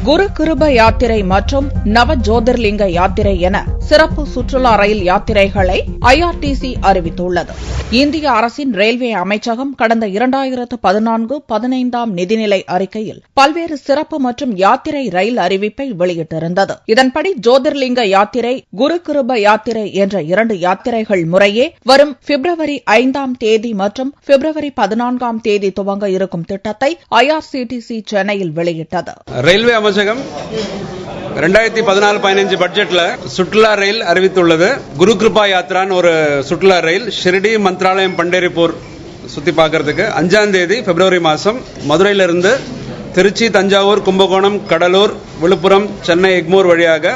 குரு கிருப யாத்திரை மற்றும் நவ ஜோதிர்லிங்க யாத்திரை என சிறப்பு சுற்றுலா ரயில் யாத்திரைகளை IRTC அறிவித்துள்ளது. இந்திய அரசின் ரயில்வே அமைச்சகம் கடந்த 2014-15 நிதிநிலை அறிக்கையில் பல்வேறு சிறப்பு மற்றும் யாத்திரை ரயில் அறிவிப்பை வெளியிட்டிருந்தது. இதன்படி ஜோதிர்லிங்க யாத்திரை, குரு கிருப யாத்திரை என்ற 2 யாத்திரைகள் முறையே வரும் பிப்ரவரி 5 தேதி மற்றும் பிப்ரவரி 14 தேதி துவங்க இருக்கும் திட்டத்தை IRCTC சென்னையில் வெளியிட்டது. ரயில்வே அமைச்சகம் 2014-15 பட்ஜெட்ல சுற்றுலா ரயில் அறிவித்துள்ளது. குரு கிருபா யாத்திரான்னு ஒரு சுற்றுலா ரயில் ஷிரடி, மந்த்ராலயம், பண்டேரிப்பூர் சுத்தி பார்க்கறதுக்கு 5 தேதி பிப்ரவரி மாசம் மதுரையிலிருந்து திருச்சி, தஞ்சாவூர், கும்பகோணம், கடலூர், விழுப்புரம், சென்னை, எக்மோர் வழியாக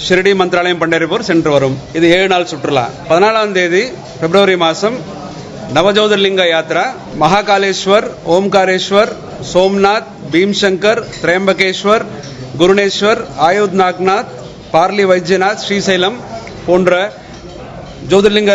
ஷிரடி, மந்த்ராலயம், பண்டேரிப்பூர் சென்று வரும். இது 7 நாள் சுற்றுலா. 14 தேதி பிப்ரவரி மாசம் நவஜோதிர்லிங்க யாத்ரா மகாகாலேஸ்வர், ஓம்காரேஸ்வர், சோம்நாத், பீம்சங்கர், திரையம்பகேஸ்வர், குருணேஸ்வர், ஆயுத் நாக்நாத், பார்லி வைத்தியநாத், ஸ்ரீசைலம் போன்ற ஜோதிர்லிங்க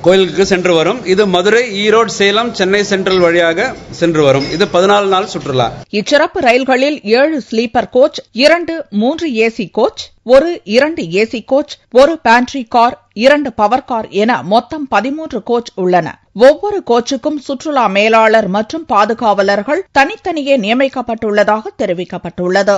கோயிலுக்கு சென்று வரும். இது மதுரை, ஈரோடு, சேலம், சென்னை சென்ட்ரல் வழியாக சென்று வரும். இது 14 நாள் சுற்றுலா. இச்சிறப்பு ரயில்களில் 7 sleeper coach, 2 3 AC coach, 1 2 AC coach, 1 pantry car, 2 power car என மொத்தம் 13 கோச் உள்ளன. ஒவ்வொரு கோச்சுக்கும் சுற்றுலா மேலாளர் மற்றும் பாதுகாவலர்கள் தனித்தனியே நியமிக்கப்பட்டுள்ளதாக தெரிவிக்கப்பட்டுள்ளது.